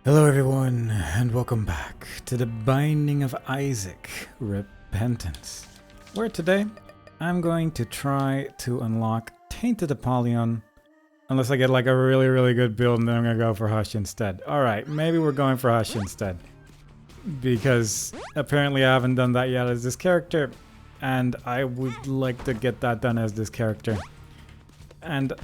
Hello everyone, and welcome back to the Binding of Isaac Repentance, where today I'm going to try to unlock Tainted Apollyon, unless I get like a really good build and then I'm going to go for Hush instead. Alright, maybe we're going for Hush instead, because apparently I haven't done that yet as this character, and I would like to get that done as this character. And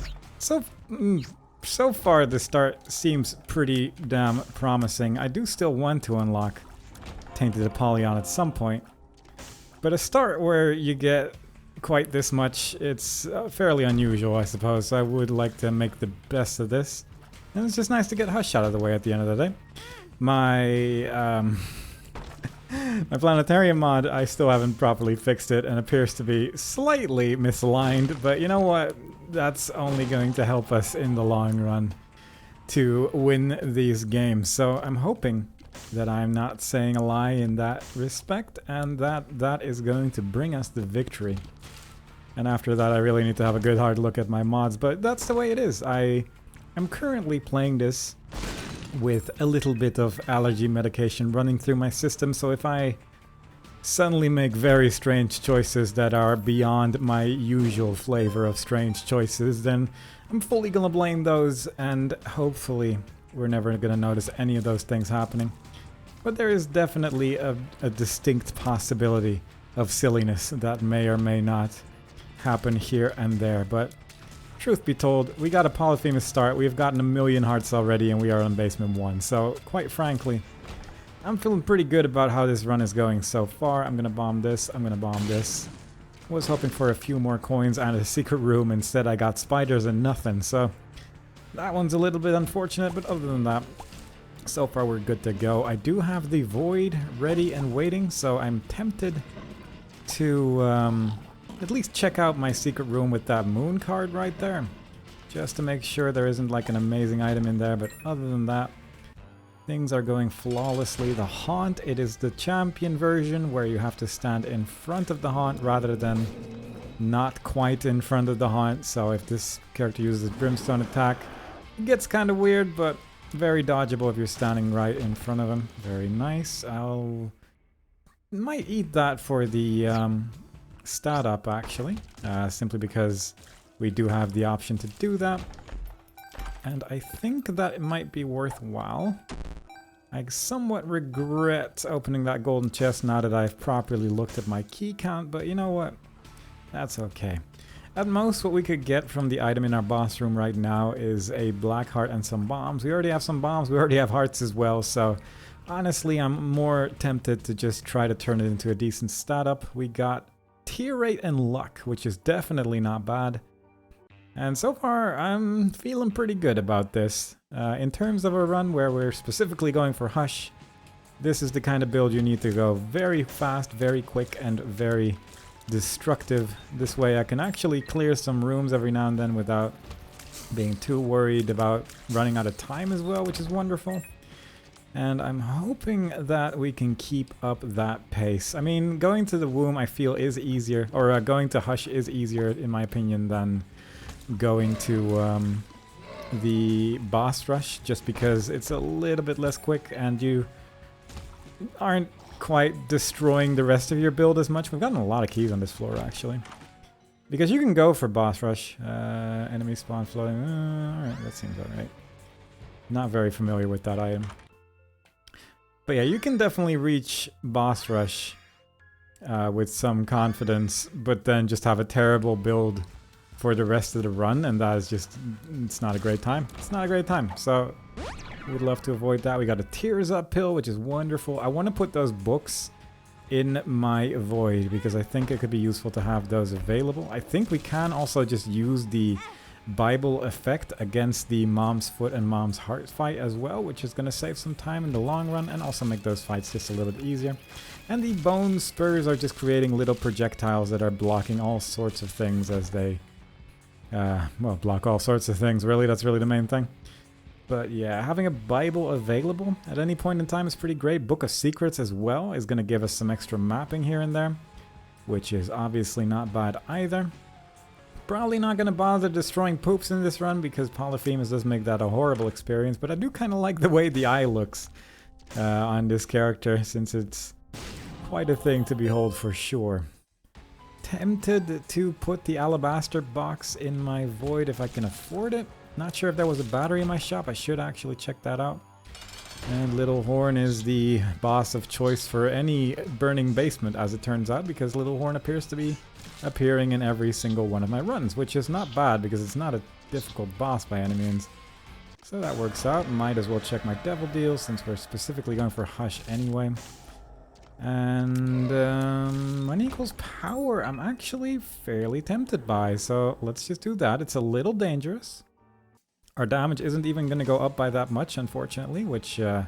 so far, the start seems pretty damn promising. I do still want to unlock Tainted Apollyon at some point, but a start where you get quite this much, it's fairly unusual, I suppose. So I would like to make the best of this, and it's just nice to get Hush out of the way at the end of the day. My my planetarium mod, I still haven't properly fixed it and appears to be slightly misaligned, but you know what? That's only going to help us in the long run to win these games. So I'm hoping that I'm not saying a lie in that respect, and that is going to bring us the victory. And after that, I really need to have a good hard look at my mods, but that's the way it is. I am currently playing this with a little bit of allergy medication running through my system, so if I suddenly make very strange choices that are beyond my usual flavor of strange choices, then I'm fully gonna blame those, and hopefully we're never gonna notice any of those things happening. But there is definitely a distinct possibility of silliness that may or may not happen here and there. But truth be told, we got a Polyphemus start, we've gotten 1,000,000 hearts already, and we are on basement 1, so quite frankly, I'm feeling pretty good about how this run is going so far. I'm gonna bomb this, I'm gonna bomb this. Was hoping for a few more coins and a secret room, instead I got spiders and nothing, so that one's a little bit unfortunate, but other than that, so far we're good to go. I do have the Void ready and waiting, so I'm tempted to at least check out my secret room with that moon card right there, just to make sure there isn't like an amazing item in there, but other than that, things are going flawlessly. The Haunt, it is the champion version where you have to stand in front of the Haunt rather than not quite in front of the Haunt. So if this character uses Brimstone attack, it gets kind of weird, but very dodgeable if you're standing right in front of him. Very nice. Might eat that for the stat up actually, simply because we do have the option to do that. And I think that it might be worthwhile. I somewhat regret opening that golden chest now that I've properly looked at my key count, but you know what? That's okay. At most, what we could get from the item in our boss room right now is a black heart and some bombs. We already have some bombs, we already have hearts as well, so honestly, I'm more tempted to just try to turn it into a decent stat up. We got tier rate and luck, which is definitely not bad. And so far, I'm feeling pretty good about this. In terms of a run where we're specifically going for Hush, this is the kind of build you need to go very fast, very quick, and very destructive. This way I can actually clear some rooms every now and then without being too worried about running out of time as well, which is wonderful. And I'm hoping that we can keep up that pace. I mean, going to the womb I feel is easier, or going to Hush is easier in my opinion than going to the boss rush, just because it's a little bit less quick and you aren't quite destroying the rest of your build as much. We've gotten a lot of keys on this floor actually, because you can go for boss rush, enemy spawn floating. Alright, that seems alright. Not very familiar with that item, but yeah, you can definitely reach boss rush with some confidence, but then just have a terrible build for the rest of the run, and that is just, it's not a great time. It's not a great time, so would love to avoid that. We got a Tears Up pill, which is wonderful. I want to put those books in my Void, because I think it could be useful to have those available. I think we can also just use the Bible effect against the Mom's Foot and Mom's Heart fight as well, which is going to save some time in the long run and also make those fights just a little bit easier. And the Bone Spurs are just creating little projectiles that are blocking all sorts of things as they well, block all sorts of things, really. That's really the main thing. But yeah, having a Bible available at any point in time is pretty great. Book of Secrets as well is going to give us some extra mapping here and there, which is obviously not bad either. Probably not going to bother destroying poops in this run because Polyphemus does make that a horrible experience, but I do kind of like the way the eye looks on this character, since it's quite a thing to behold for sure. Tempted to put the alabaster box in my void if I can afford it. Not sure if there was a battery in my shop. I should actually check that out. And Little Horn is the boss of choice for any burning basement, as it turns out, because Little Horn appears to be appearing in every single one of my runs, which is not bad because it's not a difficult boss by any means. So that works out. Might as well check my devil deals since we're specifically going for Hush anyway. And money equals power I'm actually fairly tempted by, so let's just do that. It's a little dangerous. Our damage isn't even going to go up by that much, unfortunately, which I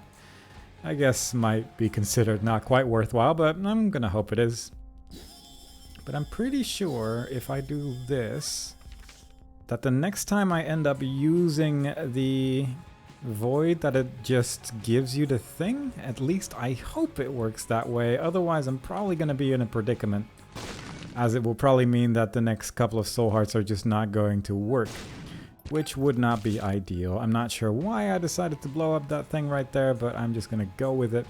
guess might be considered not quite worthwhile, but I'm going to hope it is. But I'm pretty sure if I do this, that the next time I end up using the void, that it just gives you the thing. At least I hope it works that way. Otherwise, I'm probably going to be in a predicament, as it will probably mean that the next couple of soul hearts are just not going to work, which would not be ideal. I'm not sure why I decided to blow up that thing right there, but I'm just going to go with it.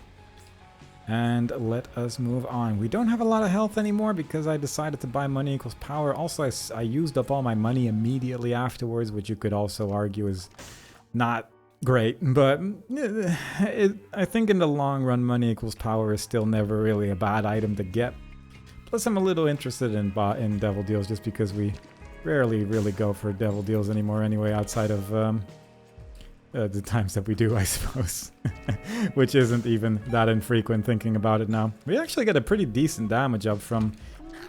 And let us move on. We don't have a lot of health anymore because I decided to buy money equals power. Also, I used up all my money immediately afterwards, which you could also argue is not great. But I think in the long run, money equals power is still never really a bad item to get. Plus, I'm a little interested in devil deals just because we rarely really go for devil deals anymore anyway, outside of the times that we do, I suppose. Which isn't even that infrequent thinking about it now. We actually get a pretty decent damage up from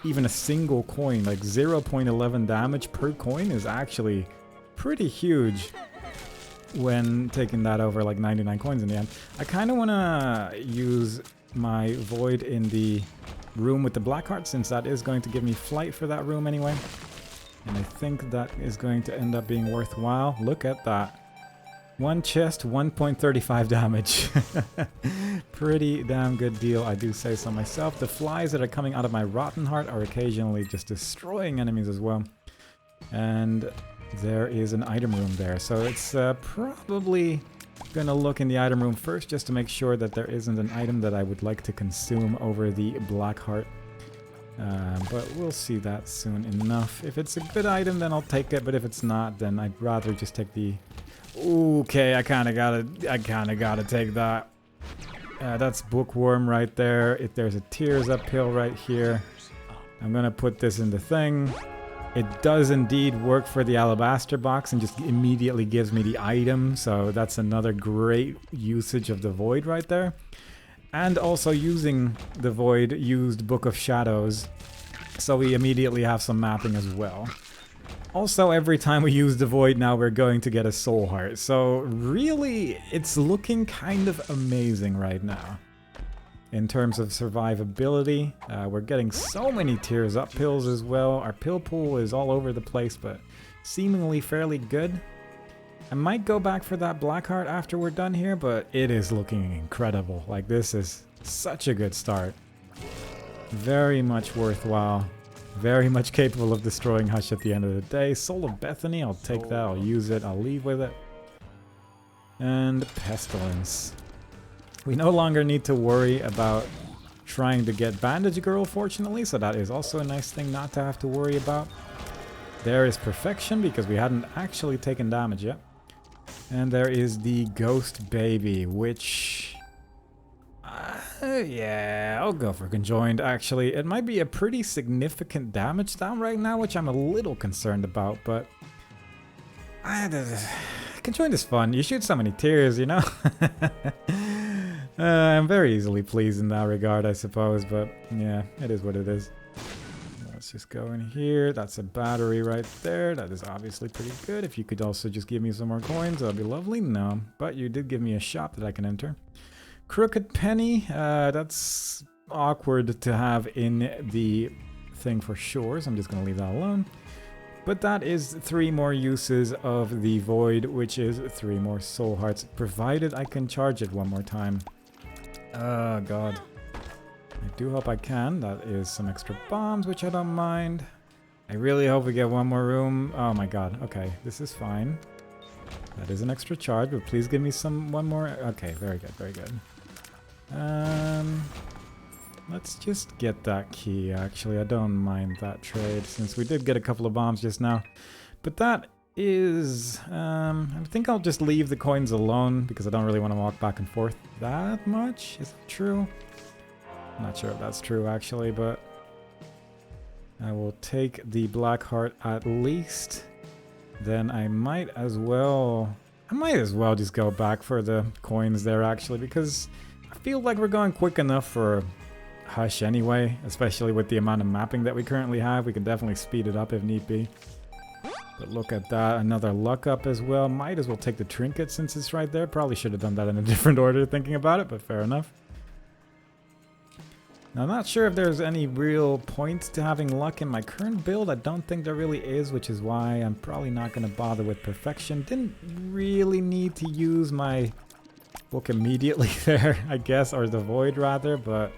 even a single coin. Like 0.11 damage per coin is actually pretty huge when taking that over like 99 coins in the end. I kind of want to use my void in the room with the black heart, since that is going to give me flight for that room anyway. And I think that is going to end up being worthwhile. Look at that. One chest, 1.35 damage. Pretty damn good deal, I do say so myself. The flies that are coming out of my rotten heart are occasionally just destroying enemies as well. And there is an item room there. So it's probably gonna look in the item room first just to make sure that there isn't an item that I would like to consume over the black heart. But we'll see that soon enough. If it's a good item, then I'll take it. But if it's not, then I'd rather just take the... Okay, I kind of gotta take that. That's bookworm right there. If there's a tears uphill right here, I'm gonna put this in the thing. It does indeed work for the alabaster box and just immediately gives me the item. So that's another great usage of the void right there. And also using the void used Book of Shadows, so we immediately have some mapping as well. Also, every time we use the void now, we're going to get a soul heart. So really, it's looking kind of amazing right now. In terms of survivability, we're getting so many tears up pills as well. Our pill pool is all over the place, but seemingly fairly good. I might go back for that black heart after we're done here, but it is looking incredible. Like, this is such a good start. Very much worthwhile. Very much capable of destroying Hush at the end of the day. Soul of Bethany, I'll take that, I'll use it, I'll leave with it. And Pestilence. We no longer need to worry about trying to get Bandage Girl, fortunately, so that is also a nice thing not to have to worry about. There is Perfection, because we hadn't actually taken damage yet. And there is the Ghost Baby, which... yeah, I'll go for Conjoined, actually. It might be a pretty significant damage down right now, which I'm a little concerned about, but... Conjoined is fun. You shoot so many tears, you know? I'm very easily pleased in that regard, I suppose, but yeah, it is what it is. Let's just go in here. That's a battery right there. That is obviously pretty good. If you could also just give me some more coins, that'd be lovely. No, but you did give me a shop that I can enter. Crooked Penny. That's awkward to have in the thing for sure, so I'm just going to leave that alone. But that is 3 more uses of the Void, which is 3 more soul hearts, provided I can charge it one more time. Oh, God. I do hope I can. That is some extra bombs, which I don't mind. I really hope we get one more room. Oh my god. Okay, this is fine. That is an extra charge, but please give me one more. Okay, very good, very good. Let's just get that key, actually. I don't mind that trade, since we did get a couple of bombs just now. But that is... I think I'll just leave the coins alone, because I don't really want to walk back and forth that much. Is that true? I'm not sure if that's true, actually, but... I will take the black heart at least. Then I might as well just go back for the coins there, actually, because I feel like we're going quick enough for Hush anyway, especially with the amount of mapping that we currently have. We can definitely speed it up if need be. But look at that, another luck up as well. Might as well take the trinket since it's right there. Probably should have done that in a different order thinking about it, but fair enough. Now, I'm not sure if there's any real point to having luck in my current build. I don't think there really is, which is why I'm probably not going to bother with perfection. Didn't really need to use my book immediately there, I guess, or the void rather, but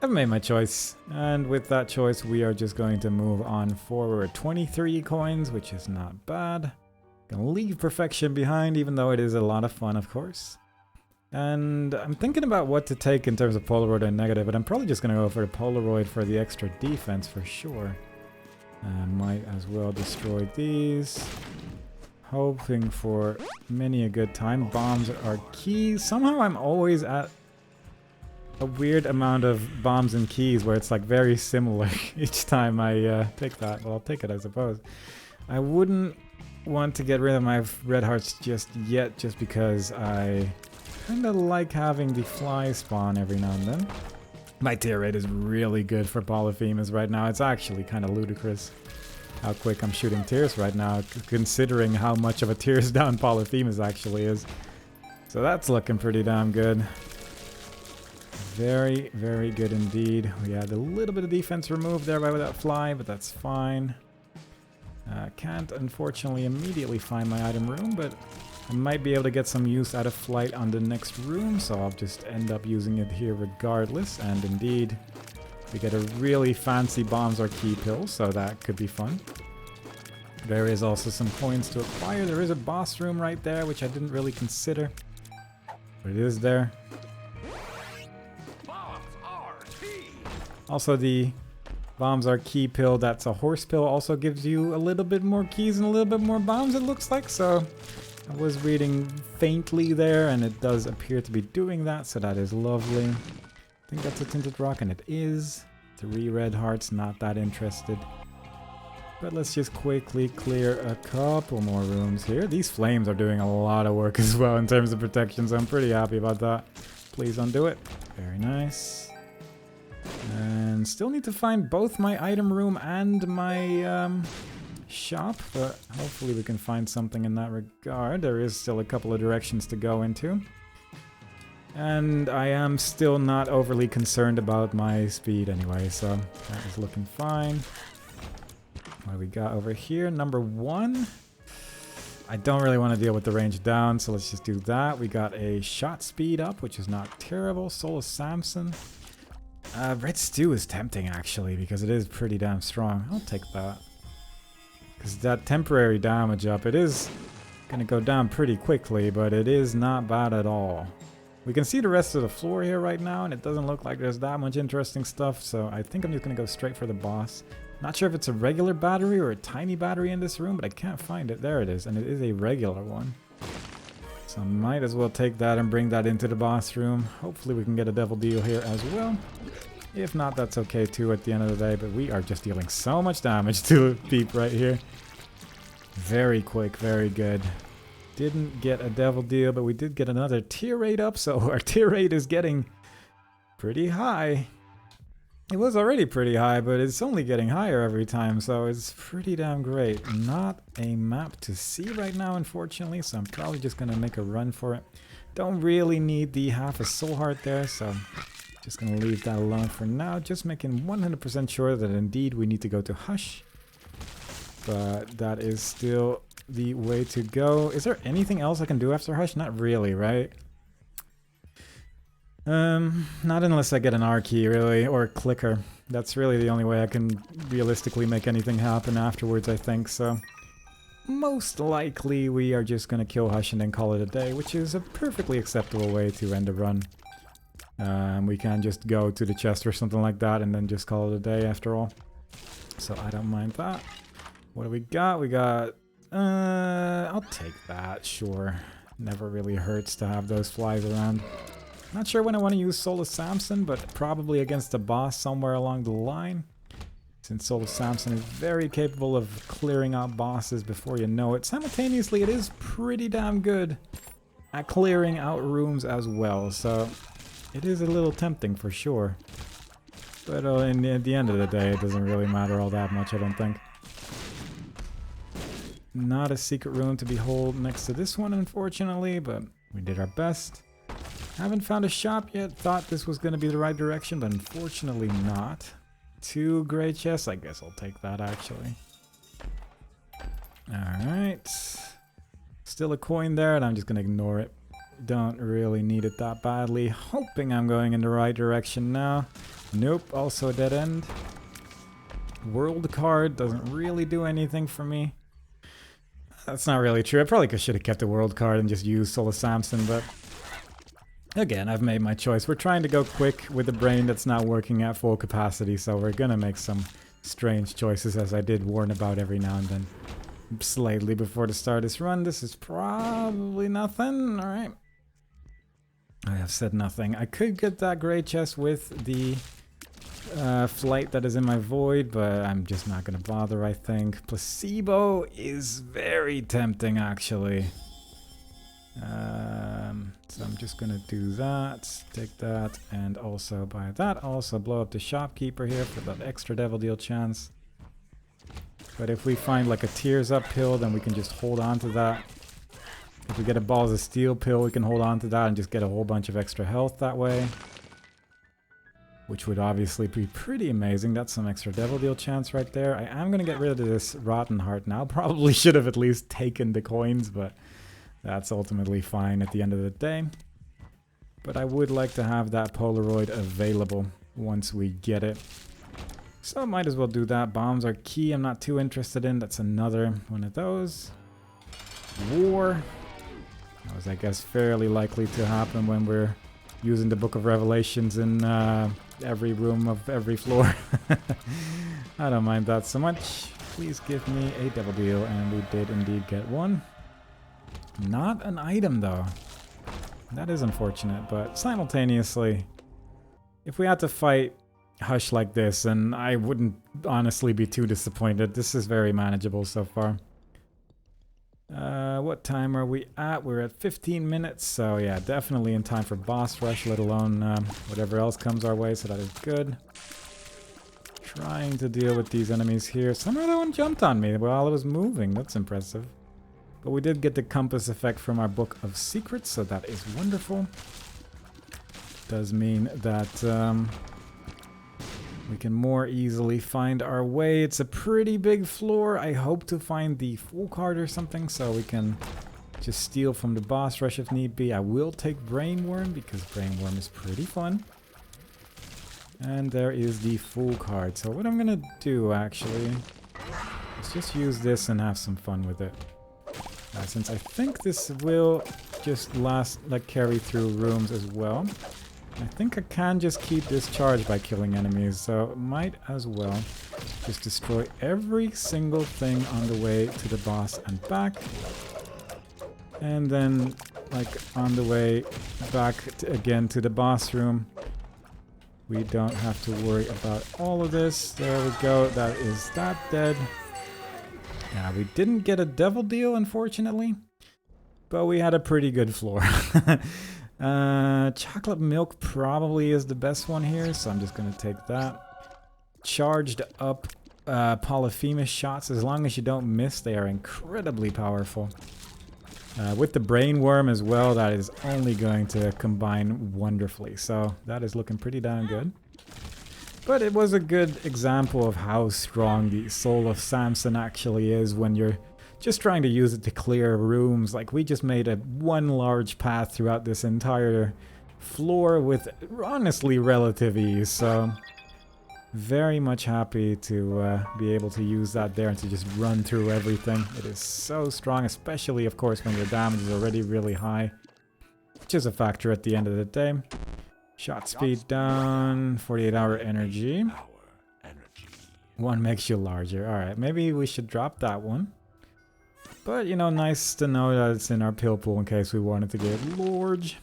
I've made my choice. And with that choice, we are just going to move on forward. 23 coins, which is not bad. Gonna leave perfection behind, even though it is a lot of fun, of course. And I'm thinking about what to take in terms of Polaroid and negative, but I'm probably just going to go for the Polaroid for the extra defense for sure. Might as well destroy these. Hoping for many a good time. Bombs are key. Somehow I'm always at a weird amount of bombs and keys where it's like very similar each time I take that. Well, I'll take it, I suppose. I wouldn't want to get rid of my red hearts just yet, just because I... kind of like having the fly spawn every now and then. My tear rate is really good for Polyphemus right now. It's actually kind of ludicrous how quick I'm shooting tears right now, considering how much of a tears down Polyphemus actually is. So that's looking pretty damn good. Very, very good indeed. We had a little bit of defense removed there by that fly, but that's fine. Can't unfortunately immediately find my item room, but I might be able to get some use out of flight on the next room, so I'll just end up using it here regardless. And indeed, we get a really fancy bombs or key pill, so that could be fun. There is also some coins to acquire. There is a boss room right there, which I didn't really consider, but it is there. Also, the bombs are key pill. That's a horse pill. Also gives you a little bit more keys and a little bit more bombs, it looks like, so... I was reading faintly there, and it does appear to be doing that, so that is lovely. I think that's a tinted rock, and it is. 3 red hearts, not that interested. But let's just quickly clear a couple more rooms here. These flames are doing a lot of work as well in terms of protection, so I'm pretty happy about that. Please don't do it. Very nice. And still need to find both my item room and my... shop, but hopefully we can find something in that regard. There is still a couple of directions to go into. And I am still not overly concerned about my speed anyway, so that is looking fine. What do we got over here? Number 1. I don't really want to deal with the range down, so let's just do that. We got a shot speed up, which is not terrible. Soul of Samson. Red Stew is tempting, actually, because it is pretty damn strong. I'll take that. Because that temporary damage up, it is going to go down pretty quickly, but it is not bad at all. We can see the rest of the floor here right now, and it doesn't look like there's that much interesting stuff, so I think I'm just going to go straight for the boss. Not sure if it's a regular battery or a tiny battery in this room, but I can't find it. There it is, and it is a regular one. So I might as well take that and bring that into the boss room. Hopefully we can get a devil deal here as well. If not, that's okay too at the end of the day, but we are just dealing so much damage to the peep right here. Very quick, very good. Didn't get a devil deal, but we did get another tier rate up, so our tier rate is getting pretty high. It was already pretty high, but it's only getting higher every time, so it's pretty damn great. Not a map to see right now, unfortunately, so I'm probably just going to make a run for it. Don't really need the half a soul heart there, so... just gonna leave that alone for now, just making 100% sure that indeed we need to go to Hush. But that is still the way to go. Is there anything else I can do after Hush? Not really, right? Not unless I get an R key, really, or a clicker. That's really the only way I can realistically make anything happen afterwards, I think, so... Most likely we are just gonna kill Hush and then call it a day, which is a perfectly acceptable way to end a run. We can just go to the chest or something like that and then just call it a day after all. So I don't mind that. What do we got? We got... I'll take that, sure. Never really hurts to have those flies around. Not sure when I want to use Soul of Samson, but probably against a boss somewhere along the line. Since Soul of Samson is very capable of clearing out bosses before you know it. Simultaneously, it is pretty damn good at clearing out rooms as well, so it is a little tempting for sure. But at the end of the day, it doesn't really matter all that much, I don't think. Not a secret room to behold next to this one, unfortunately, but we did our best. Haven't found a shop yet. Thought this was going to be the right direction, but unfortunately not. 2 gray chests. I guess I'll take that, actually. Alright. Still a coin there, and I'm just going to ignore it. Don't really need it that badly. Hoping I'm going in the right direction now. Nope, also a dead end. World card doesn't really do anything for me. That's not really true. I probably should have kept the world card and just used Soul of Samson, but... Again, I've made my choice. We're trying to go quick with a brain that's not working at full capacity, so we're gonna make some strange choices, as I did warn about every now and then. Slightly before the start of this run. This is probably nothing. Alright. I have said nothing. I could get that gray chest with the flight that is in my void, but I'm just not gonna bother, I think. Placebo is very tempting, actually. So I'm just gonna do that, take that, and also buy that. Also blow up the shopkeeper here for that extra devil deal chance. But if we find like a tears up pill, then we can just hold on to that. If we get a balls of steel pill, we can hold on to that and just get a whole bunch of extra health that way. Which would obviously be pretty amazing. That's some extra devil deal chance right there. I am gonna get rid of this rotten heart now. Probably should have at least taken the coins, but... That's ultimately fine at the end of the day. But I would like to have that Polaroid available once we get it. So I might as well do that. Bombs are key. I'm not too interested in. That's another one of those. War. That was, I guess, fairly likely to happen when we're using the Book of Revelations in every room of every floor. I don't mind that so much. Please give me a devil deal. And we did indeed get one. Not an item, though. That is unfortunate, but simultaneously, if we had to fight Hush like this, then I wouldn't honestly be too disappointed. This is very manageable so far. What time are we at? We're at 15 minutes, so yeah, definitely in time for boss rush, let alone whatever else comes our way, so that is good. Trying to deal with these enemies here. Somehow that one jumped on me while I was moving. That's impressive. But we did get the compass effect from our Book of Secrets, so that is wonderful. Does mean that we can more easily find our way. It's a pretty big floor. I hope to find the full card or something, so we can just steal from the boss rush if need be. I will take Brainworm, because Brainworm is pretty fun. And there is the full card. So what I'm gonna do, actually, is just use this and have some fun with it. Since I think this will just carry through rooms as well. I think I can just keep this charge by killing enemies, so might as well just destroy every single thing on the way to the boss and back. And then, on the way back again to the boss room, we don't have to worry about all of this. There we go, that is that dead. Yeah, we didn't get a devil deal, unfortunately, but we had a pretty good floor. Chocolate milk probably is the best one here, so I'm just going to take that. Charged up Polyphemus shots, as long as you don't miss, they are incredibly powerful. With the brainworm as well, that is only going to combine wonderfully, so that is looking pretty damn good. But it was a good example of how strong the Soul of Samson actually is when you're just trying to use it to clear rooms. Like, we just made one large path throughout this entire floor with honestly relative ease, so very much happy to be able to use that there and to just run through everything. It is so strong, especially of course when your damage is already really high, which is a factor at the end of the day. Shot speed down, 48-hour energy. One makes you larger. Alright, maybe we should drop that one. But, you know, nice to know that it's in our pill pool in case we wanted to get large.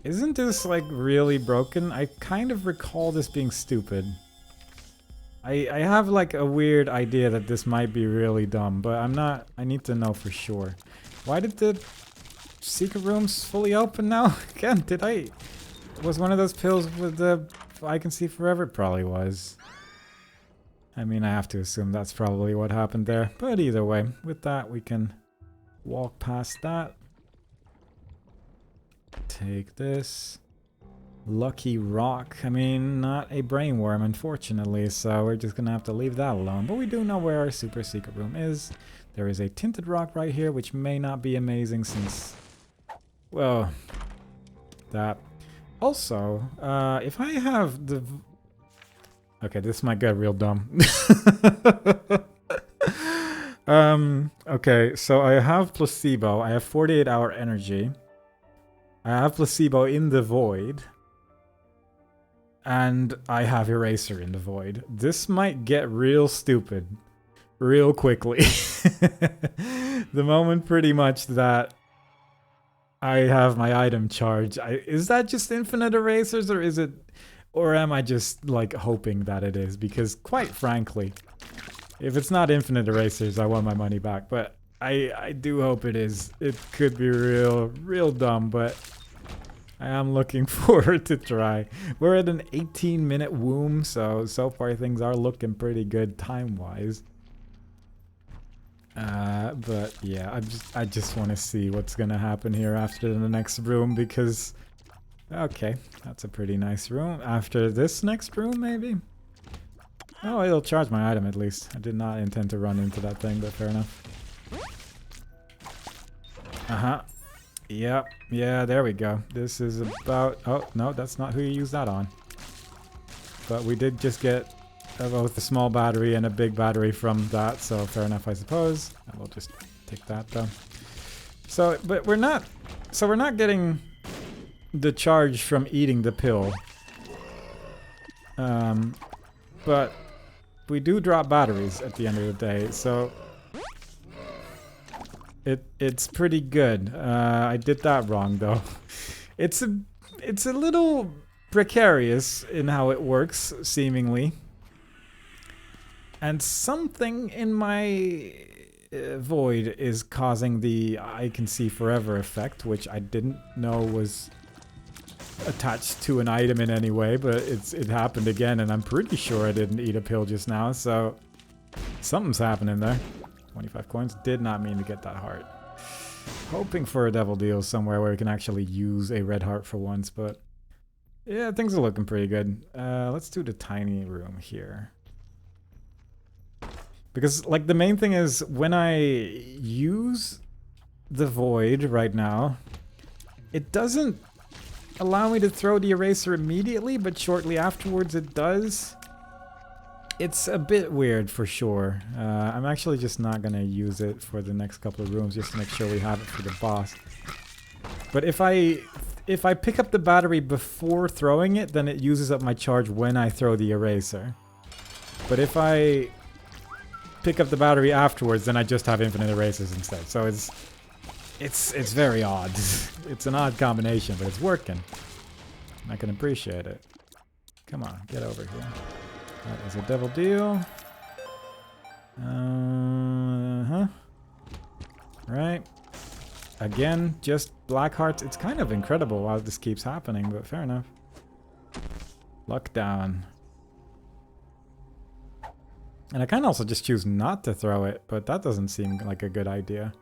Isn't this, like, really broken? I kind of recall this being stupid. I have, like, a weird idea that this might be really dumb, but I'm not... I need to know for sure. Why did the secret rooms fully open now? Again, did I... Was one of those pills with the I can see forever? It probably was. I mean, I have to assume that's probably what happened there. But either way, with that, we can walk past that. Take this. Lucky rock. I mean, not a brain worm, unfortunately, so we're just gonna have to leave that alone. But we do know where our super secret room is. There is a tinted rock right here, which may not be amazing since... Well, that... Also, if I have the... Okay, this might get real dumb. Okay, so I have placebo. I have 48-hour energy. I have placebo in the void. And I have eraser in the void. This might get real stupid real quickly. The moment pretty much that I have my item charged. Is that just infinite erasers or is it... Or am I just like hoping that it is? Because quite frankly, if it's not infinite erasers, I want my money back. But I do hope it is. It could be real dumb, but I am looking forward to try. We're at an 18-minute womb, so far things are looking pretty good time-wise. But yeah, I just want to see what's gonna happen here after the next room because... Okay, that's a pretty nice room. After this next room, maybe? Oh, it'll charge my item at least. I did not intend to run into that thing, but fair enough. Uh-huh. Yep. Yeah, there we go. This is about... Oh, no, that's not who you use that on. But we did just get both a small battery and a big battery from that, so fair enough, I suppose. I will just take that, though. So, but we're not... So we're not getting... the charge from eating the pill. But we do drop batteries at the end of the day, so it's pretty good. I did that wrong though. It's a little precarious in how it works, seemingly. And something in my void is causing the I can see forever effect, which I didn't know was attached to an item in any way, but it happened again, and I'm pretty sure I didn't eat a pill just now, so something's happening there. 25 coins, did not mean to get that heart. Hoping for a devil deal somewhere where we can actually use a red heart for once, but yeah, things are looking pretty good. Let's do the tiny room here. Because, like, the main thing is when I use the void right now, it doesn't allow me to throw the eraser immediately, but shortly afterwards it does. It's a bit weird for sure. I'm actually just not gonna use it for the next couple of rooms just to make sure we have it for the boss. But if I pick up the battery before throwing it, then it uses up my charge when I throw the eraser. But if I pick up the battery afterwards, then I just have infinite erasers instead. So it's very odd. It's an odd combination, but it's working. I can appreciate it. Come on, get over here. That is a devil deal. Right. Again, just black hearts. It's kind of incredible how this keeps happening, but fair enough. Luck down. And I can also just choose not to throw it, but that doesn't seem like a good idea.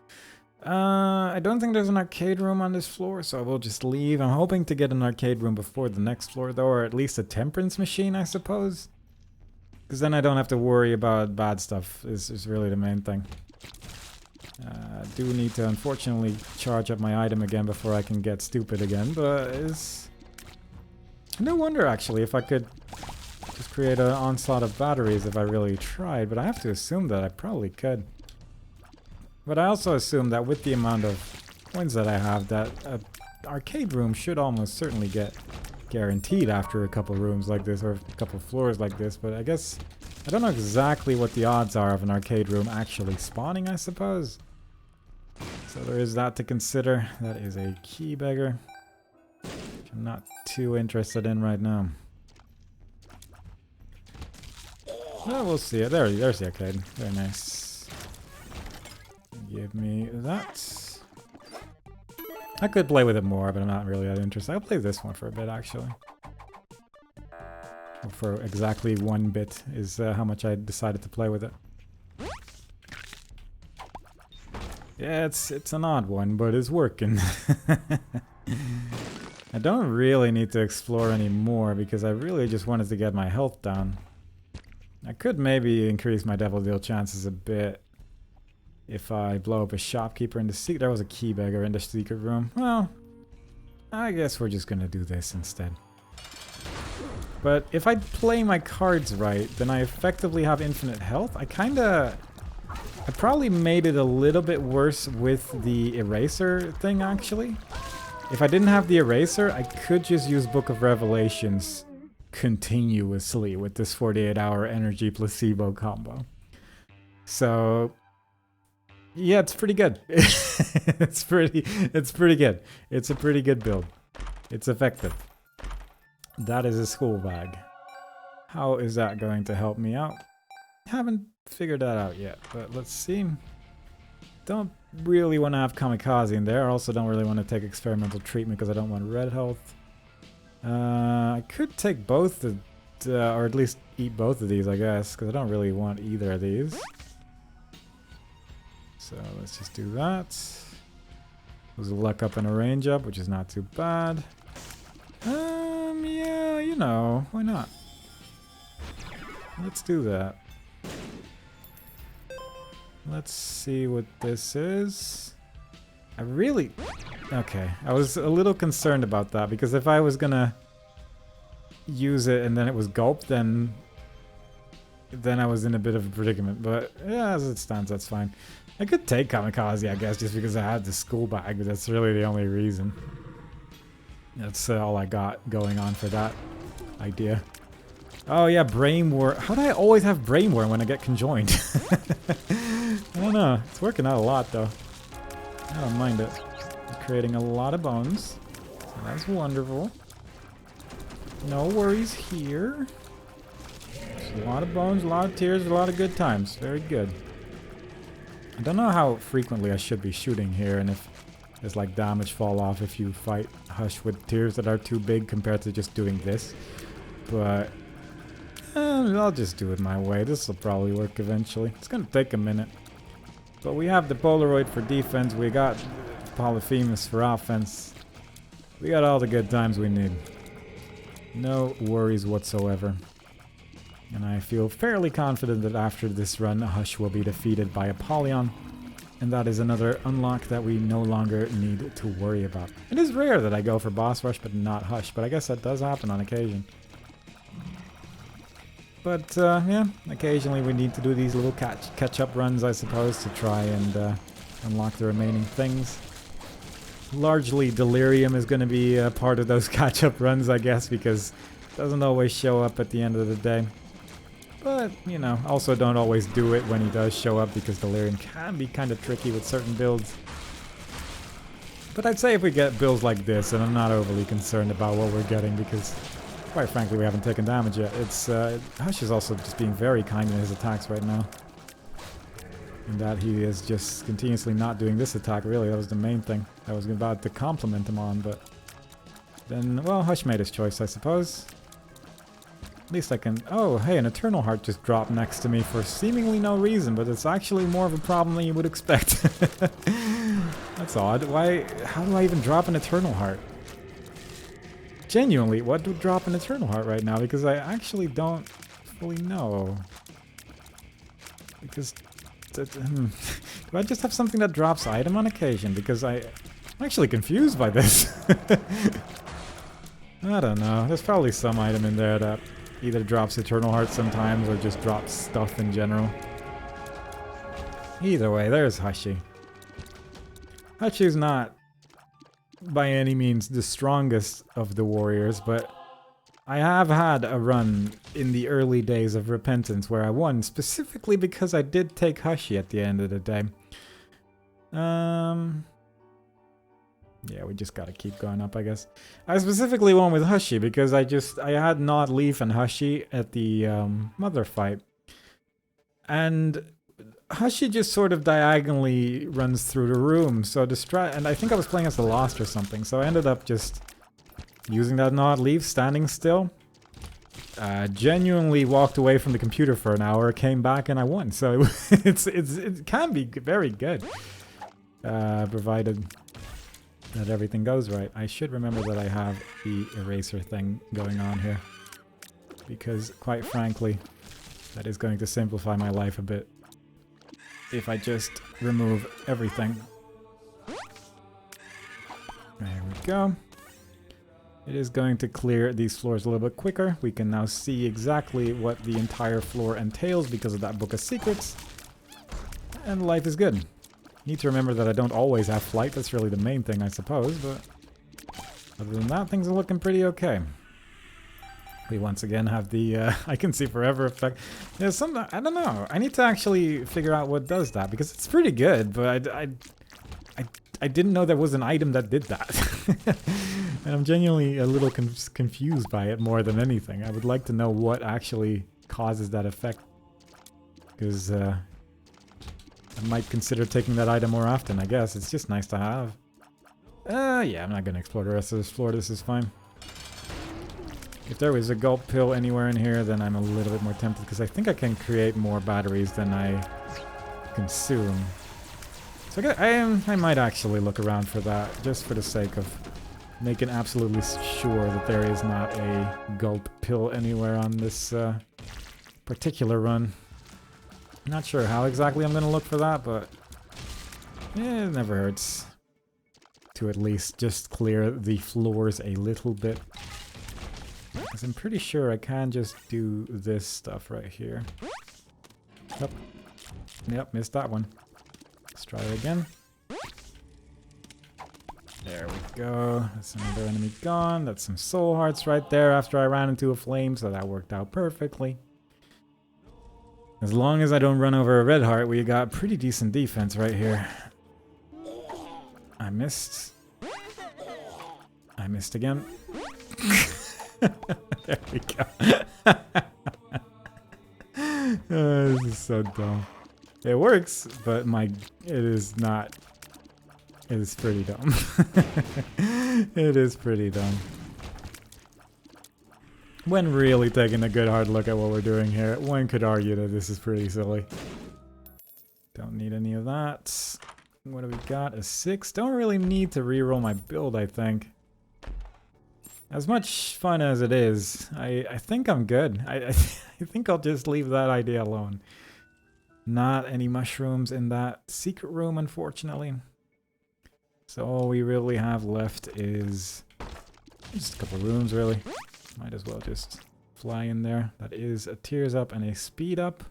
I don't think there's an arcade room on this floor, so we'll just leave. I'm hoping to get an arcade room before the next floor, though, or at least a temperance machine, I suppose. Because then I don't have to worry about bad stuff, is really the main thing. Do need to unfortunately charge up my item again before I can get stupid again, but it's... No wonder actually if I could just create an onslaught of batteries if I really tried, but I have to assume that I probably could. But I also assume that with the amount of coins that I have, that an arcade room should almost certainly get guaranteed after a couple rooms like this, or a couple floors like this, but I guess I don't know exactly what the odds are of an arcade room actually spawning, I suppose. So there is that to consider. That is a key beggar, which I'm not too interested in right now. Well, we'll see it. There's the arcade. Very nice. Give me that. I could play with it more, but I'm not really that interested. I'll play this one for a bit, actually. Well, for exactly 1 bit is how much I decided to play with it. Yeah, it's an odd one, but it's working. I don't really need to explore anymore because I really just wanted to get my health down. I could maybe increase my devil deal chances a bit if I blow up a shopkeeper in the secret. There was a key beggar in the secret room. Well, I guess we're just gonna do this instead. But if I play my cards right, then I effectively have infinite health. I probably made it a little bit worse with the eraser thing, actually. If I didn't have the eraser, I could just use Book of Revelations continuously with this 48-hour energy placebo combo. So yeah, it's pretty good. it's pretty good. It's a pretty good build. It's effective. That is a school bag. How is that going to help me out? Haven't figured that out yet, but let's see. Don't really want to have kamikaze in there. I also don't really want to take experimental treatment because I don't want red health. I could take both, or at least eat both of these, I guess, because I don't really want either of these. So let's just do that. There's a luck up and a range up, which is not too bad. Yeah, you know, why not? Let's do that. Let's see what this is. Okay, I was a little concerned about that, because if I was gonna use it and then it was gulped, then I was in a bit of a predicament. But yeah, as it stands, that's fine. I could take kamikaze, I guess, just because I had the school bag, but that's really the only reason. That's all I got going on for that idea. Oh yeah, brainworm. How do I always have brainworm when I get conjoined? I don't know. It's working out a lot though. I don't mind it. It's creating a lot of bones. So that's wonderful. No worries here. There's a lot of bones, a lot of tears, a lot of good times. Very good. I don't know how frequently I should be shooting here, and if there's like damage fall off if you fight Hush with tears that are too big compared to just doing this. But I'll just do it my way. This will probably work eventually. It's gonna take a minute. But we have the Polaroid for defense. We got Polyphemus for offense. We got all the good times we need. No worries whatsoever. And I feel fairly confident that after this run, Hush will be defeated by Apollyon. And that is another unlock that we no longer need to worry about. It is rare that I go for boss rush but not Hush, but I guess that does happen on occasion. But yeah, occasionally we need to do these little catch-up runs, I suppose, to try and unlock the remaining things. Largely Delirium is going to be part of those catch-up runs, I guess, because it doesn't always show up at the end of the day. But, you know, also don't always do it when he does show up, because Delirium can be kind of tricky with certain builds. But I'd say if we get builds like this, and I'm not overly concerned about what we're getting, because quite frankly we haven't taken damage yet. It's Hush is also just being very kind in his attacks right now. In that he is just continuously not doing this attack, really. That was the main thing I was about to compliment him on, but then, well, Hush made his choice, I suppose. At least I can... Oh, hey, an Eternal Heart just dropped next to me for seemingly no reason, but it's actually more of a problem than you would expect. That's odd. Why... How do I even drop an Eternal Heart? Genuinely, what would drop an Eternal Heart right now? Because I actually don't fully know. Because... Do I just have something that drops item on occasion? Because I'm actually confused by this. I don't know. There's probably some item in there that either drops Eternal Heart sometimes or just drops stuff in general. Either way, there's Hashi. Hashi's not by any means the strongest of the warriors, but I have had a run in the early days of Repentance where I won specifically because I did take Hashi at the end of the day. Yeah, we just gotta keep going up, I guess. I specifically won with Hashi because I had Nod, Leaf, and Hashi at the mother fight. And Hashi just sort of diagonally runs through the room, so and I think I was playing as the Lost or something, so I ended up just using that Nod, Leaf, standing still. Genuinely walked away from the computer for an hour, came back, and I won. So it can be very good, provided that everything goes right. I should remember that I have the eraser thing going on here, because quite frankly, that is going to simplify my life a bit if I just remove everything. There we go. It is going to clear these floors a little bit quicker. We can now see exactly what the entire floor entails because of that Book of Secrets. And life is good. Need to remember that I don't always have flight. That's really the main thing, I suppose. But other than that, things are looking pretty okay. We once again have the I can see forever effect. There's some, I don't know. I need to actually figure out what does that because it's pretty good, but I didn't know there was an item that did that. And I'm genuinely a little confused by it more than anything. I would like to know what actually causes that effect. Because I might consider taking that item more often, I guess. It's just nice to have. Yeah, I'm not going to explore the rest of this floor. This is fine. If there was a gulp pill anywhere in here, then I'm a little bit more tempted. Because I think I can create more batteries than I consume. So I might actually look around for that. Just for the sake of making absolutely sure that there is not a gulp pill anywhere on this particular run. Not sure how exactly I'm going to look for that, but yeah, it never hurts to at least just clear the floors a little bit. Because I'm pretty sure I can just do this stuff right here. Yep, missed that one. Let's try it again. There we go. That's another enemy gone. That's some soul hearts right there after I ran into a flame, so that worked out perfectly. As long as I don't run over a red heart, we got pretty decent defense right here. I missed. I missed again. There we go. Oh, this is so dumb. It works, but it is not. It is pretty dumb. It is pretty dumb. When really taking a good hard look at what we're doing here, one could argue that this is pretty silly. Don't need any of that. What do we got? A 6. Don't really need to reroll my build, I think. As much fun as it is, I think I'm good. I think I'll just leave that idea alone. Not any mushrooms in that secret room, unfortunately. So all we really have left is just a couple rooms, really. Might as well just fly in there. That is a tears up and a speed up.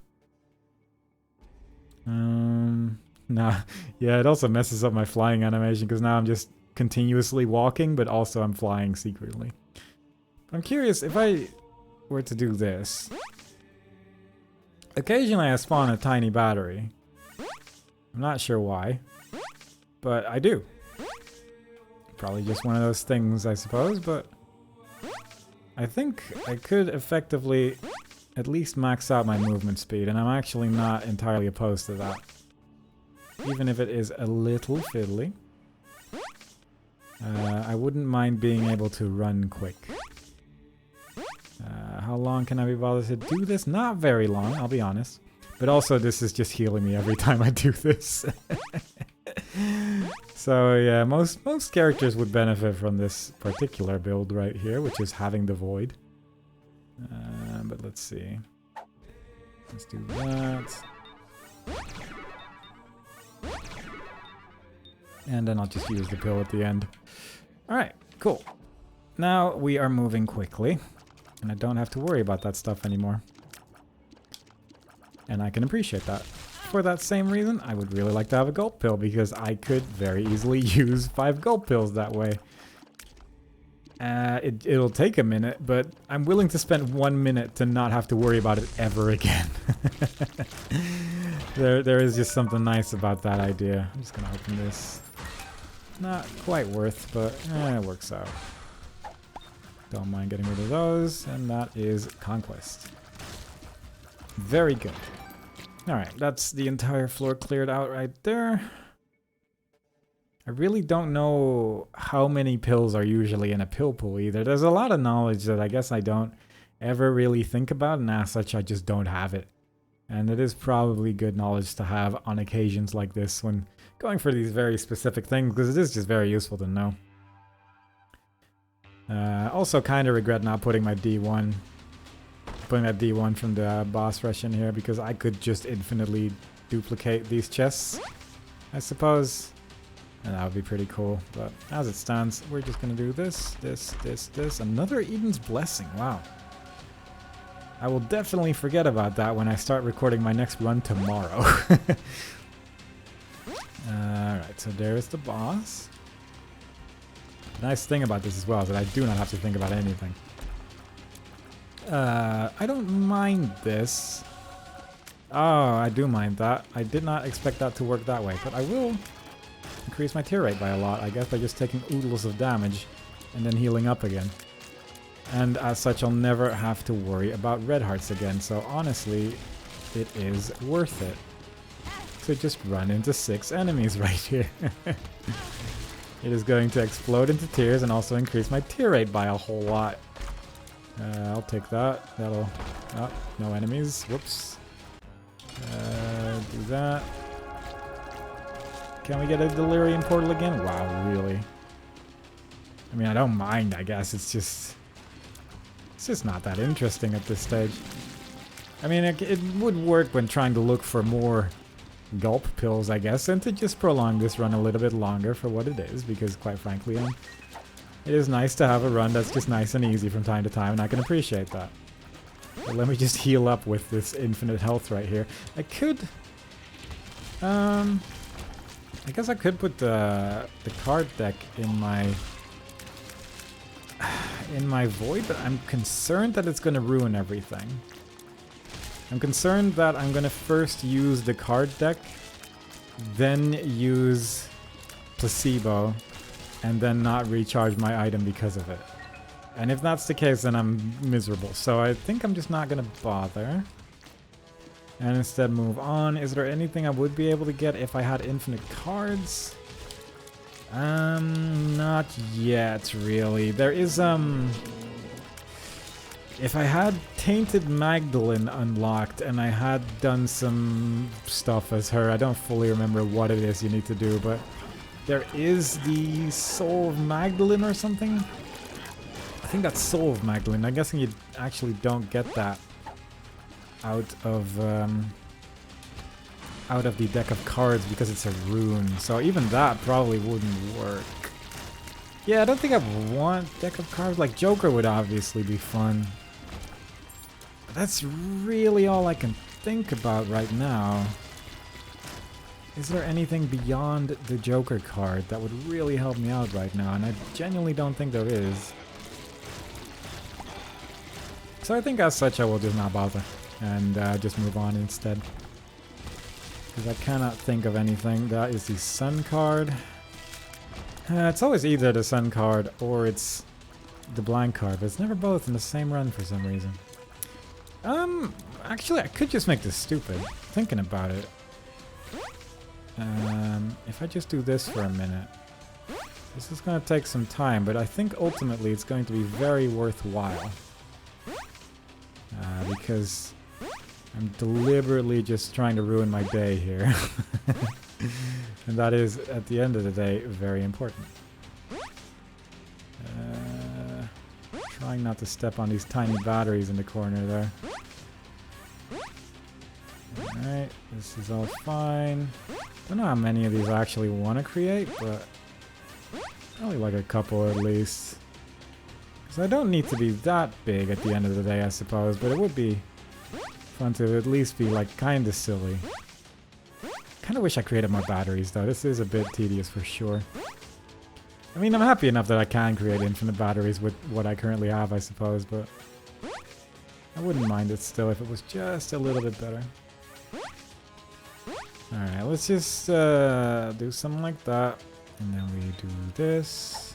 Nah, yeah, it also messes up my flying animation because now I'm just continuously walking, but also I'm flying secretly. I'm curious if I were to do this. Occasionally I spawn a tiny battery. I'm not sure why, but I do. Probably just one of those things, I suppose, but I think I could effectively at least max out my movement speed, and I'm actually not entirely opposed to that. Even if it is a little fiddly. I wouldn't mind being able to run quick. How long can I be bothered to do this? Not very long, I'll be honest. But also, this is just healing me every time I do this. So yeah, most characters would benefit from this particular build right here, which is having the void. But let's see. Let's do that. And then I'll just use the pill at the end. Alright, cool. Now we are moving quickly. And I don't have to worry about that stuff anymore. And I can appreciate that. For that same reason, I would really like to have a gulp pill, because I could very easily use 5 gulp pills that way. It'll take a minute, but I'm willing to spend 1 minute to not have to worry about it ever again. There is just something nice about that idea. I'm just gonna open this. Not quite worth, but it works out. Don't mind getting rid of those, and that is Conquest. Very good. Alright, that's the entire floor cleared out right there. I really don't know how many pills are usually in a pill pool either. There's a lot of knowledge that I guess I don't ever really think about, and as such I just don't have it. And it is probably good knowledge to have on occasions like this when going for these very specific things, because it is just very useful to know. Also kind of regret not putting my D1, putting that D1 from the boss rush in here, because I could just infinitely duplicate these chests, I suppose. And that would be pretty cool, but as it stands, we're just gonna do this, this. Another Eden's Blessing, wow. I will definitely forget about that when I start recording my next run tomorrow. Alright, so there's the boss. The nice thing about this as well is that I do not have to think about anything. I don't mind this. Oh, I do mind that. I did not expect that to work that way, but I will increase my tear rate by a lot, I guess, by just taking oodles of damage and then healing up again. And as such, I'll never have to worry about red hearts again, so honestly, it is worth it to just run into 6 enemies right here. It is going to explode into tears and also increase my tear rate by a whole lot. I'll take that. That'll... Oh, no enemies. Whoops. Do that. Can we get a Delirium portal again? Wow, really? I mean, I don't mind, I guess. It's just not that interesting at this stage. I mean, it would work when trying to look for more gulp pills, I guess, and to just prolong this run a little bit longer for what it is, because quite frankly, it is nice to have a run that's just nice and easy from time to time, and I can appreciate that. But let me just heal up with this infinite health right here. I could... I guess I could put the card deck in my void, but I'm concerned that it's gonna ruin everything. I'm concerned that I'm gonna first use the card deck, then use placebo, and then not recharge my item because of it. And if that's the case, then I'm miserable. So I think I'm just not gonna bother. And instead move on. Is there anything I would be able to get if I had infinite cards? Not yet, really. There is, if I had Tainted Magdalene unlocked and I had done some stuff as her, I don't fully remember what it is you need to do, but there is the Soul of Magdalene or something? I think that's Soul of Magdalene. I'm guessing you actually don't get that out of the deck of cards because it's a rune. So even that probably wouldn't work. Yeah, I don't think I want deck of cards. Like Joker would obviously be fun. But that's really all I can think about right now. Is there anything beyond the Joker card that would really help me out right now? And I genuinely don't think there is. So I think as such I will just not bother and just move on instead. Because I cannot think of anything. That is the Sun card. It's always either the Sun card or it's the Blank card, but it's never both in the same run for some reason. Actually I could just make this stupid, thinking about it. If I just do this for a minute. This is going to take some time, but I think ultimately it's going to be very worthwhile. Because I'm deliberately just trying to ruin my day here. And that is, at the end of the day, very important. Trying not to step on these tiny batteries in the corner there. Alright, this is all fine. don't know how many of these I actually want to create, but probably like a couple at least. So I don't need to be that big at the end of the day, I suppose, but it would be fun to at least be like kind of silly. Kind of wish I created more batteries though. This is a bit tedious for sure. I mean, I'm happy enough that I can create infinite batteries with what I currently have, I suppose, but I wouldn't mind it still if it was just a little bit better. Alright, let's just do something like that. And then we do this.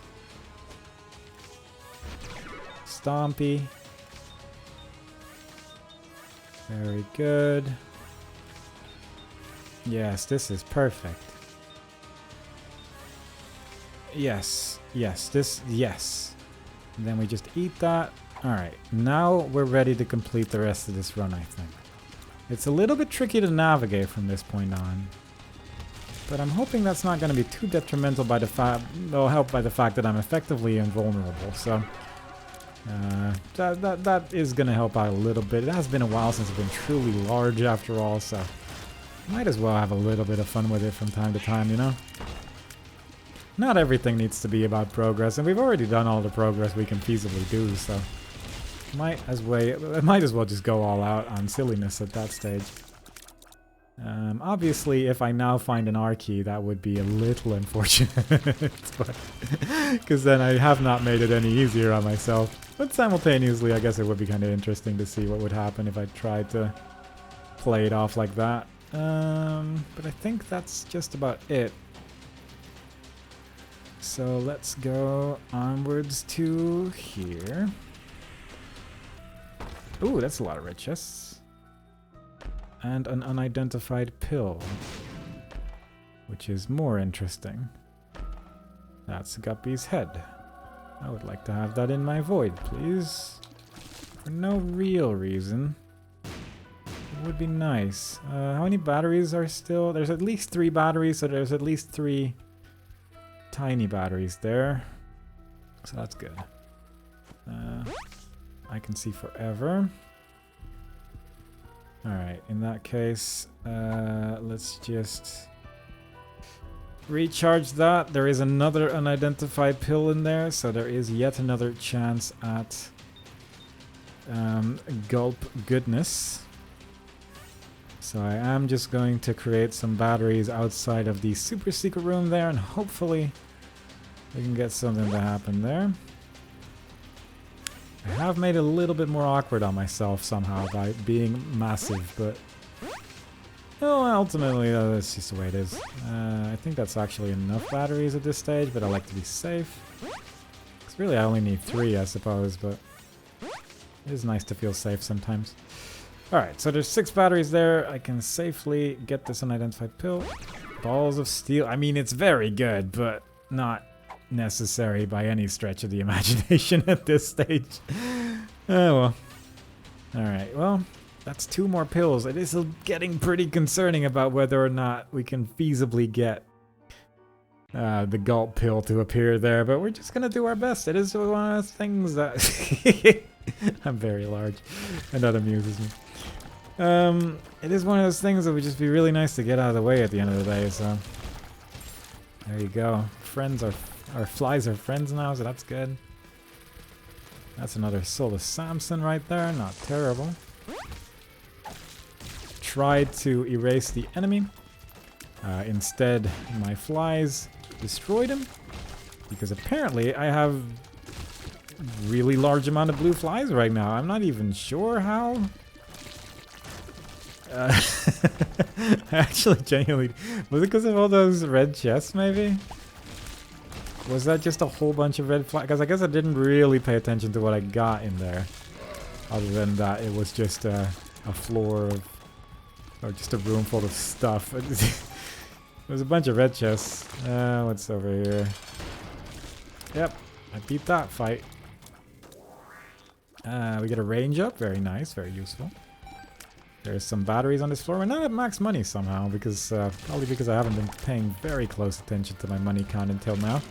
Stompy. Very good. Yes, this is perfect. Yes, yes, this, yes. And then we just eat that. Alright, now we're ready to complete the rest of this run, I think. It's a little bit tricky to navigate from this point on. But I'm hoping that's not going to be too detrimental by the fact, well, helped by the fact that I'm effectively invulnerable, so... that is going to help out a little bit. It has been a while since I've been truly large after all, so... might as well have a little bit of fun with it from time to time, you know? Not everything needs to be about progress, and we've already done all the progress we can feasibly do, so... might as well just go all out on silliness at that stage. Obviously, if I now find an R key, that would be a little unfortunate, because then I have not made it any easier on myself. But simultaneously, I guess it would be kind of interesting to see what would happen if I tried to play it off like that. But I think that's just about it. So let's go onwards to here. Ooh, that's a lot of red chests. And an unidentified pill, which is more interesting. That's Guppy's head. I would like to have that in my void, please. For no real reason. It would be nice. How many batteries are still? There's at least 3 batteries, so there's at least 3 tiny batteries there. So that's good. I can see forever. Alright, in that case, let's just recharge that. There is another unidentified pill in there, so there is yet another chance at gulp goodness. So I am just going to create some batteries outside of the super secret room there, and hopefully we can get something to happen there. I have made it a little bit more awkward on myself somehow by being massive, but well, ultimately that's just the way it is. I think that's actually enough batteries at this stage, but I like to be safe. Because really I only need 3, I suppose, but it is nice to feel safe sometimes. Alright, so there's 6 batteries there. I can safely get this unidentified pill. Balls of steel. I mean, it's very good, but not necessary by any stretch of the imagination at this stage. Oh well. Alright, well, that's 2 more pills. It is getting pretty concerning about whether or not we can feasibly get the gulp pill to appear there, but we're just gonna do our best. It is one of those things that... I'm very large, and that amuses me. It is one of those things that would just be really nice to get out of the way at the end of the day, so... there you go. Friends are... our flies are friends now, so that's good. That's another Soul of Samson right there. Not terrible. Tried to erase the enemy. Instead, my flies destroyed him. Because apparently I have a really large amount of blue flies right now. I'm not even sure how. I actually genuinely... was it because of all those red chests, maybe? Was that just a whole bunch of red flags? Because I guess I didn't really pay attention to what I got in there. Other than that, it was just a floor of... or just a room full of stuff. There's a bunch of red chests. What's over here? Yep, I beat that fight. We get a range up. Very nice, very useful. There's some batteries on this floor. We're not at max money somehow, because probably because I haven't been paying very close attention to my money count until now.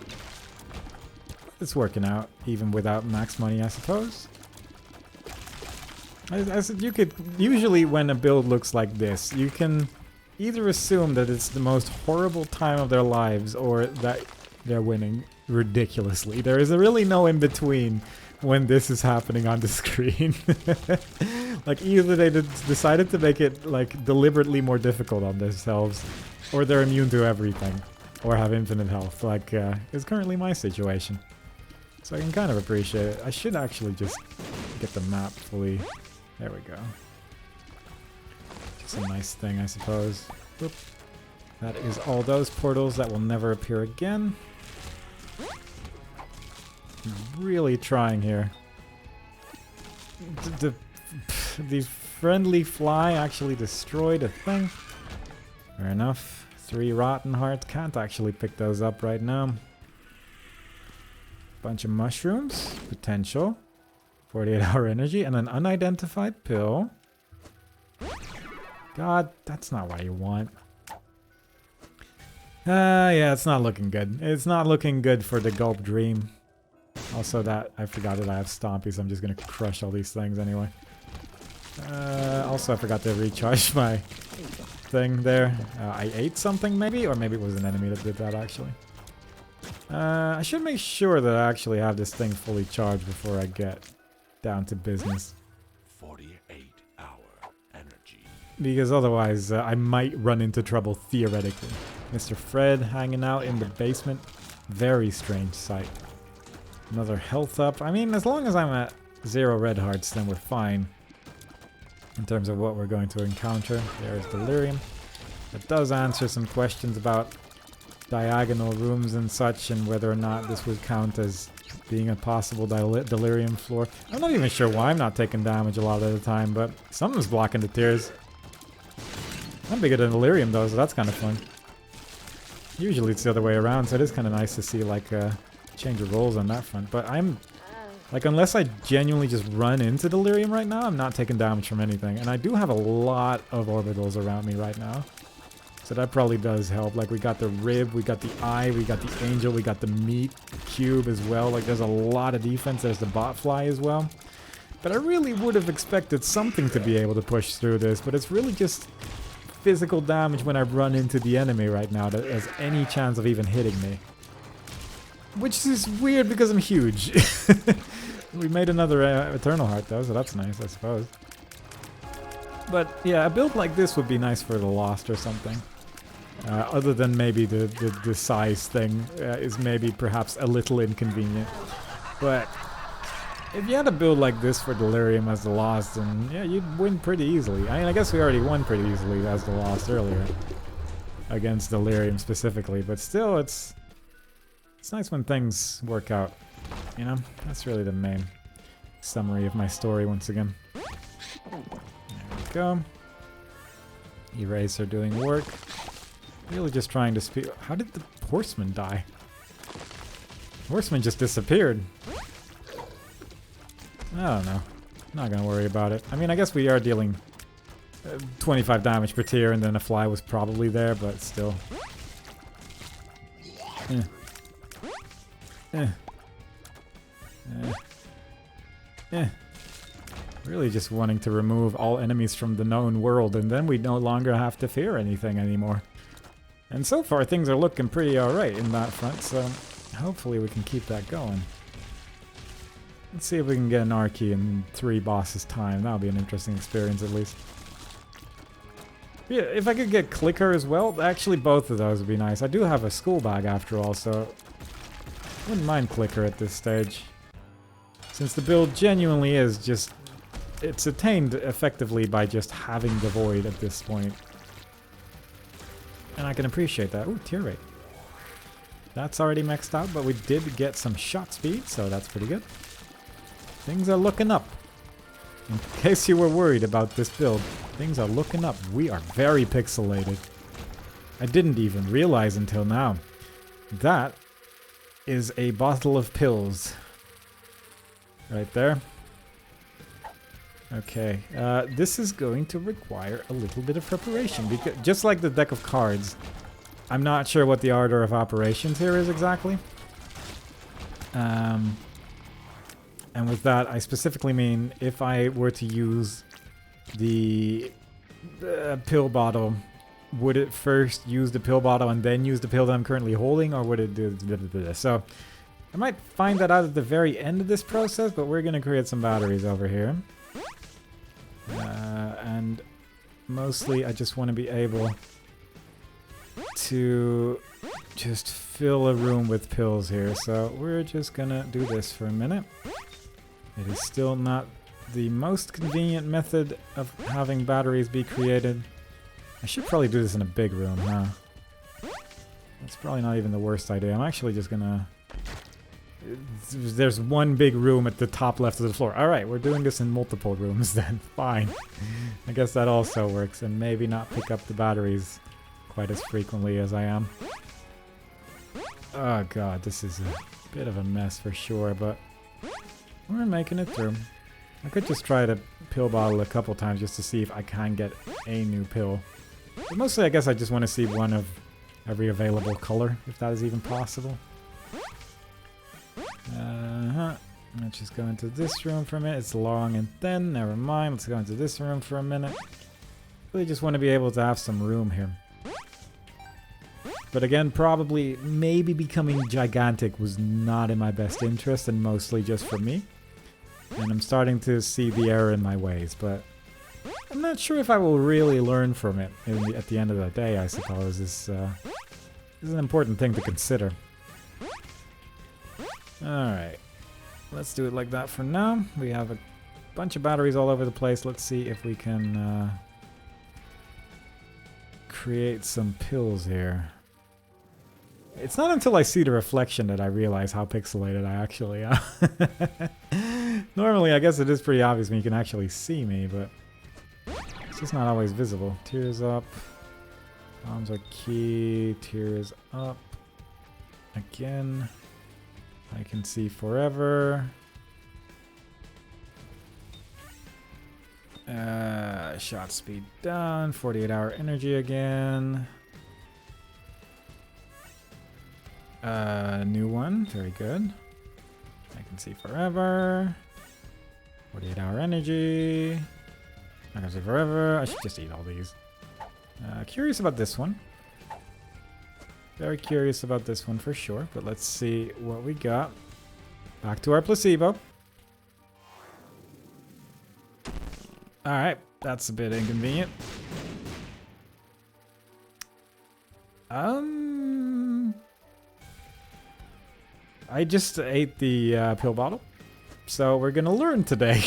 It's working out, even without max money, I suppose. I said you could... usually when a build looks like this, you can either assume that it's the most horrible time of their lives or that they're winning ridiculously. There is really no in between when this is happening on the screen. Like either they decided to make it like deliberately more difficult on themselves, or they're immune to everything, or have infinite health, like is currently my situation. So I can kind of appreciate it. I should actually just get the map fully. There we go. It's a nice thing, I suppose. Whoop. That is all those portals that will never appear again. I'm really trying here. The friendly fly actually destroyed a thing. Fair enough. 3 rotten hearts. Can't actually pick those up right now. Bunch of mushrooms. Potential. 48-hour energy and an unidentified pill. God, that's not what you want. Yeah, it's not looking good. It's not looking good for the Gulp Dream. Also that, I forgot that I have Stompy, so I'm just gonna crush all these things anyway. Also I forgot to recharge my thing there. I ate something maybe? Or maybe it was an enemy that did that actually. I should make sure that I actually have this thing fully charged before I get down to business. 48-hour energy. Because otherwise I might run into trouble theoretically. Mr. Fred hanging out in the basement. Very strange sight. Another health up. I mean, as long as I'm at 0 red hearts, then we're fine. In terms of what we're going to encounter. There's Delirium. That does answer some questions about diagonal rooms and such, and whether or not this would count as being a possible Delirium floor. I'm not even sure why I'm not taking damage a lot of the time, but something's blocking the tears. I'm bigger than Delirium though, so that's kind of fun. Usually it's the other way around, so it is kind of nice to see like change of roles on that front. But I'm like, unless I genuinely just run into Delirium right now, I'm not taking damage from anything. And I do have a lot of orbitals around me right now, so that probably does help. Like we got the rib, we got the eye, we got the angel, we got the meat cube as well. Like there's a lot of defense. There's the bot fly as well. But I really would have expected something to be able to push through this, but it's really just physical damage when I run into the enemy right now that has any chance of even hitting me. Which is weird because I'm huge. We made another Eternal Heart though, so that's nice, I suppose. But yeah, a build like this would be nice for the Lost or something. Other than maybe the size thing is maybe perhaps a little inconvenient. But if you had a build like this for Delirium as the Lost, then yeah, you'd win pretty easily. I mean, I guess we already won pretty easily as the Lost earlier. Against Delirium specifically, but still it's nice when things work out. You know, that's really the main summary of my story once again. There we go. Eraser doing work. Really just trying to speed. How did the horseman die? Horseman just disappeared. I don't know. Not gonna worry about it. I mean, I guess we are dealing 25 damage per tier, and then a fly was probably there, but still. Really just wanting to remove all enemies from the known world, and then we no longer have to fear anything anymore. And so far things are looking pretty alright in that front, so hopefully we can keep that going. Let's see if we can get an R-key in 3 bosses time. That'll be an interesting experience at least. Yeah, if I could get Clicker as well, actually both of those would be nice. I do have a school bag after all, so wouldn't mind Clicker at this stage. Since the build genuinely is just... it's attained effectively by just having the void at this point. And I can appreciate that. Ooh, tier rate. That's already maxed out, but we did get some shot speed, so that's pretty good. Things are looking up. In case you were worried about this build, things are looking up. We are very pixelated. I didn't even realize until now. That is a bottle of pills. Right there. Okay, this is going to require a little bit of preparation, because just like the deck of cards, I'm not sure what the order of operations here is exactly. And with that, I specifically mean if I were to use the pill bottle would it first use the pill bottle and then use the pill that I'm currently holding, or would it do this? So I might find that out at the very end of this process, but we're going to create some batteries over here. And mostly I just want to be able to just fill a room with pills here. So we're just going to do this for a minute. It is still not the most convenient method of having batteries be created. I should probably do this in a big room, huh? That's probably not even the worst idea. I'm actually just gonna... There's one big room at the top left of the floor. Alright, we're doing this in multiple rooms then. Fine. I guess that also works, and maybe not pick up the batteries quite as frequently as I am. Oh god, this is a bit of a mess for sure, but we're making it through. I could just try to pill bottle a couple times just to see if I can get a new pill. But mostly I guess I just want to see one of every available color, if that is even possible. Let's just go into this room for a minute. It's long and thin, never mind. Let's go into this room for a minute. Really just want to be able to have some room here. But again, probably maybe becoming gigantic was not in my best interest, and mostly just for me. And I'm starting to see the error in my ways, but I'm not sure if I will really learn from it at the end of the day, I suppose. This is an important thing to consider. Alright, let's do it like that for now. We have a bunch of batteries all over the place. Let's see if we can create some pills here. It's not until I see the reflection that I realize how pixelated I actually am. Normally, I guess it is pretty obvious when you can actually see me, but it's just not always visible. Tears up. Bombs are key. Tears up. Again. I can see forever. Shot speed down. 48-hour energy again. New one. Very good. I can see forever. 48-hour energy. I can see forever. I should just eat all these. Curious about this one. Very curious about this one for sure. But let's see what we got. Back to our placebo. Alright. That's a bit inconvenient. I just ate the pill bottle. So we're gonna learn today.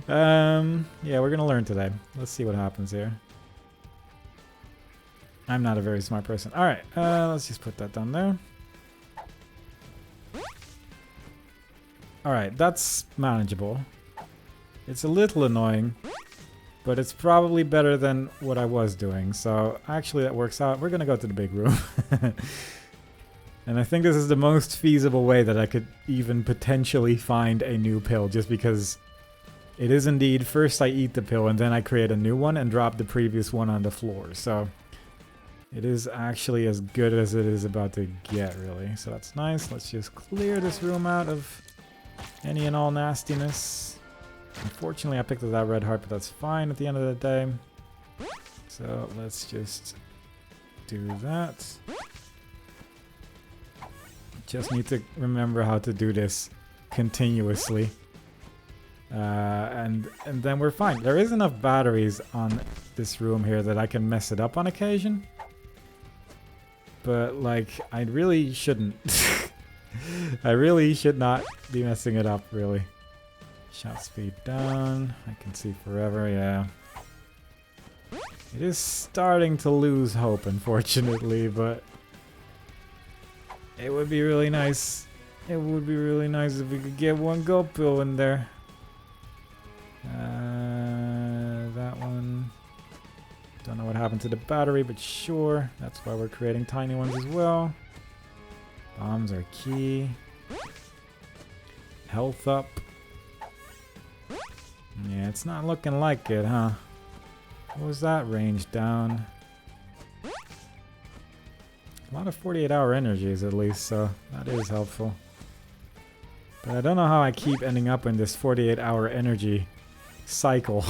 Yeah, we're gonna learn today. Let's see what happens here. I'm not a very smart person. Alright, let's just put that down there. Alright, that's manageable. It's a little annoying, but it's probably better than what I was doing. So actually that works out. We're gonna go to the big room. And I think this is the most feasible way that I could even potentially find a new pill, just because it is indeed first I eat the pill and then I create a new one and drop the previous one on the floor. So it is actually as good as it is about to get, really. So that's nice. Let's just clear this room out of any and all nastiness. Unfortunately, I picked up that red heart, but that's fine at the end of the day. So let's just do that. Just need to remember how to do this continuously. And then we're fine. There is enough batteries on this room here that I can mess it up on occasion. But, like, I really shouldn't. I really should not be messing it up, really. Shot speed down. I can see forever, yeah. It is starting to lose hope, unfortunately, but it would be really nice. It would be really nice if we could get one gold pill in there. That one. Don't know what happened to the battery, but sure. That's why we're creating tiny ones as well. Bombs are key. Health up. Yeah, it's not looking like it, huh? What was that range down? A lot of 48-hour energies at least, so that is helpful. But I don't know how I keep ending up in this 48-hour energy cycle.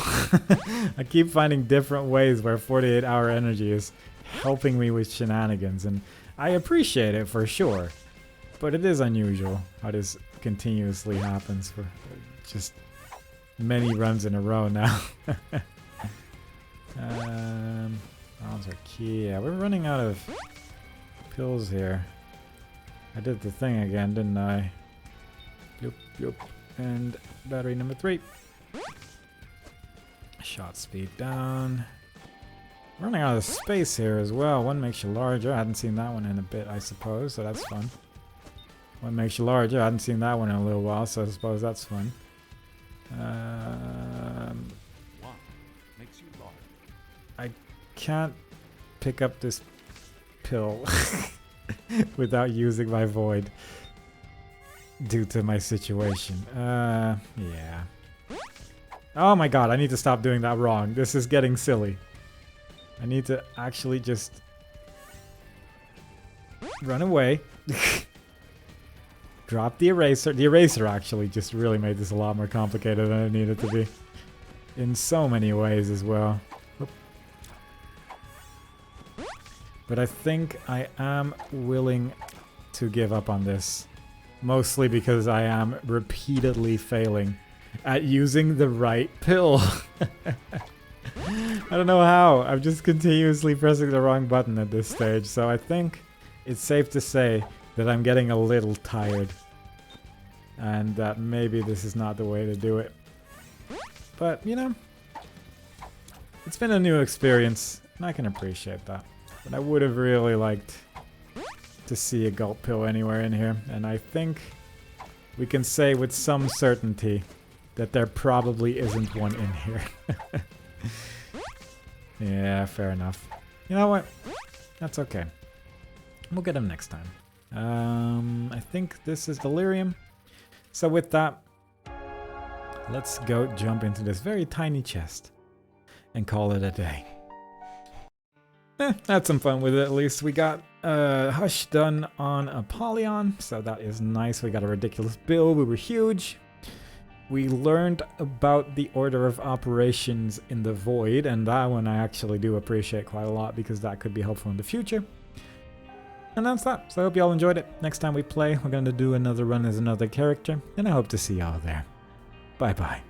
I keep finding different ways where 48-hour energy is helping me with shenanigans, and I appreciate it for sure. But it is unusual how this continuously happens for just many runs in a row now. Rounds are key. Yeah, we're running out of pills here. I did the thing again, didn't I? Yup. And battery number 3. Shot speed down. Running out of space here as well. One makes you larger. I hadn't seen that one in a bit, I suppose, so that's fun. One makes you larger. I hadn't seen that one in a little while, so I suppose that's fun. One makes you large. I can't pick up this pill without using my void due to my situation. Yeah. Oh my god, I need to stop doing that wrong. This is getting silly. I need to actually just run away. Drop the eraser. The eraser actually just really made this a lot more complicated than it needed to be. In so many ways as well. Oop. But I think I am willing to give up on this. Mostly because I am repeatedly failing at using the right pill. I don't know how. I'm just continuously pressing the wrong button at this stage. So I think it's safe to say that I'm getting a little tired. And that maybe this is not the way to do it. But, you know, it's been a new experience, and I can appreciate that. But I would have really liked to see a gulp pill anywhere in here. And I think we can say with some certainty that there probably isn't one in here. Yeah, fair enough. You know what? That's okay. We'll get him next time. I think this is delirium. So with that, let's go jump into this very tiny chest and call it a day. Had some fun with it at least. We got Hush done on Apollyon, so that is nice. We got a ridiculous build. We were huge. We learned about the order of operations in the Void, and that one I actually do appreciate quite a lot because that could be helpful in the future. And that's that. So I hope you all enjoyed it. Next time we play, we're going to do another run as another character, and I hope to see y'all there. Bye bye.